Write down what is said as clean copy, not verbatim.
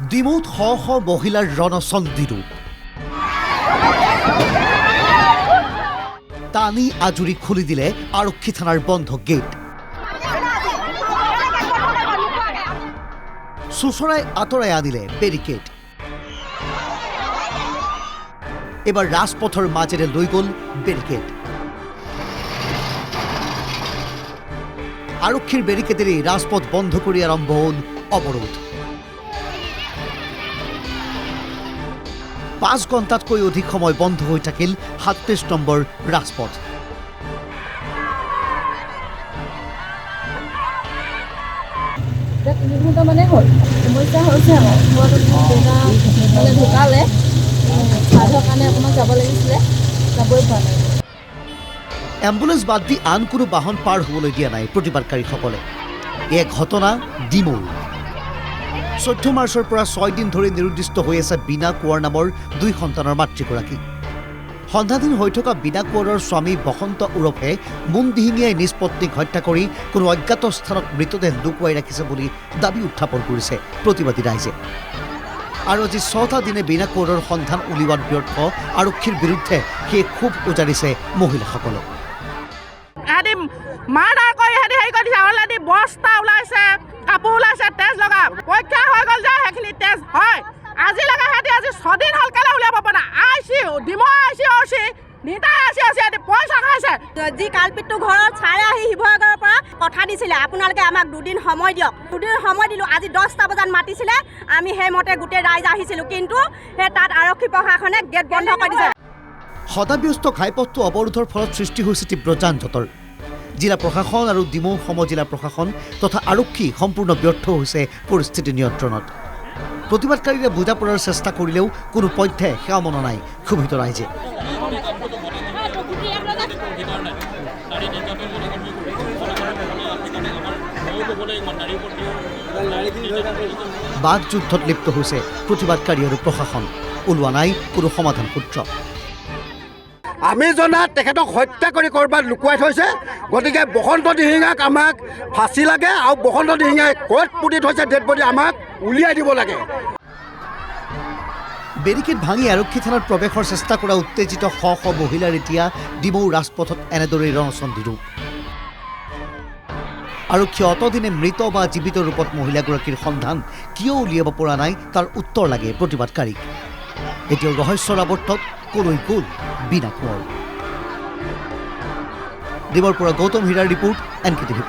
ডিমৌত শ শ মহিলাৰ ৰণচণ্ডী ৰূপ টানি আজুৰি খুলি দিলে আৰক্ষী থানাৰ বন্ধ গেট চুচৰাই আঁতৰাই আনিলে বেৰিকেড এবাৰ ৰাজপথৰ মাজেৰে লৈ গ'ল বেৰিকেড আৰক্ষীৰ বেৰিকেডেৰে ৰাজপথ বন্ধ কৰি আৰম্ভ হ'ল অৱৰোধ ৫ ঘণ্টাতকৈ অধিক সময় বন্ধ হৈ থাকিল ৩৭ নম্বৰ ৰাজপথ মানে হ'ল সমস্যা হৈছে মানে ঢুকালে সাধৰ কাৰণে অকণমান যাব লাগিছিলে যাবই পৰা নাই এম্বুলেন্স বাদ দি আন কোনো বাহন পাৰ হ'বলৈ দিয়া নাই প্ৰতিবাদকাৰীসকলে এই ঘটনা ডিমৌ ১৪ মাৰ্চৰ পৰা ৬ দিন ধৰি নিৰুদ্দিষ্ট হৈ আছে বীণা কোঁৱৰ নামৰ ২ সন্তানৰ মাতৃগৰাকী সন্ধানহীন হৈ থকা বীণা কোঁৱৰৰ স্বামী বসন্ত ওৰফে মুনদিহিঙীয়াই নিজ পত্নীক হত্যা কৰি কোনো অজ্ঞাত স্থানত মৃতদেহ লুকুৱাই ৰাখিছে বুলি দাবী উত্থাপন কৰিছে প্ৰতিবাদী ৰাইজে আৰু আজি ৬টা দিনে বীণা কোঁৱৰৰ সন্ধান উলিওৱাত ব্যৰ্থ আৰক্ষীৰ বিৰুদ্ধে সেই ক্ষোভ উজাৰিছে মহিলাসকলে মাৰ্ডাৰ কৰি হেৰি কৰিছে অলৰেডি বস্তা ওলাইছে কাপোৰ ওলাইছে তেজ লগা পৰীক্ষা হৈ গ'ল যে সেইখিনি তেজ হয় আজিলৈকে সিহঁতি আজি ৬ দিন হ'ল কেলে উলিয়াব পৰা আইচিউ ডিমৌ আইচিউ নিতা আইচিউ পইচা খাইছে যি কালপিতটো ঘৰত চাই আহি শিৱসাগৰৰ পৰা কথা দিছিলে আপোনালোকে আমাক 2 দিন সময় দিয়ক 2 দিন সময় দিলোঁ আজি 10টা বজাত মাতিছিলে আমি সেইমতে গোটেই ৰাইজ আহিছিলোঁ কিন্তু সেই তাত আৰক্ষী প্ৰশাসনে গেট বন্ধ কৰি দিছে সদাব্যস্ত ঘাইপথটো অৱৰোধৰ ফলত সৃষ্টি হৈছে তীব্ৰ যান-জঁটৰ জিলা প্ৰশাসন আৰু ডিমৌ সমজিলা প্ৰশাসন তথা আৰক্ষী সম্পূৰ্ণ ব্যৰ্থ হৈছে পৰিস্থিতি নিয়ন্ত্ৰণত প্ৰতিবাদকাৰীৰে বুজা পৰাৰ চেষ্টা কৰিলেও কোনো পধ্যে সেৱা মনা নাই ক্ষোভিত ৰাইজে বাক যুদ্ধত লিপ্ত হৈছে প্ৰতিবাদকাৰী আৰু প্ৰশাসন ওলোৱা নাই কোনো সমাধান সূত্ৰ আমি জনাত তেখেতক হত্যা কৰি ক'ৰবাত লুকুৱাই থৈছে গতিকে বসন্ত দিহিঙাক আমাক ফাঁচি লাগে আৰু বসন্ত দিহিঙাই ক'ত পুতি থৈছে ডেড বডি আমাক উলিয়াই দিব লাগে বেৰিকেড ভাঙি আৰক্ষী থানাত প্ৰৱেশৰ চেষ্টা কৰা উত্তেজিত শ শ মহিলাৰ এতিয়া ডিমৌ ৰাজপথত এনেদৰেই ৰণচণ্ডী ৰূপ আৰক্ষী অতদিনে মৃত বা জীৱিত ৰূপত মহিলাগৰাকীৰ সন্ধান কিয় উলিয়াব পৰা নাই তাৰ উত্তৰ লাগে প্ৰতিবাদকাৰীক এতিয়াও ৰহস্যৰ আৱৰ্তত কলৈ গ'ল বীণা কোঁৱৰ ডিমৌৰ পৰা গৌতম হীৰাৰ ৰিপৰ্ট NKTV+।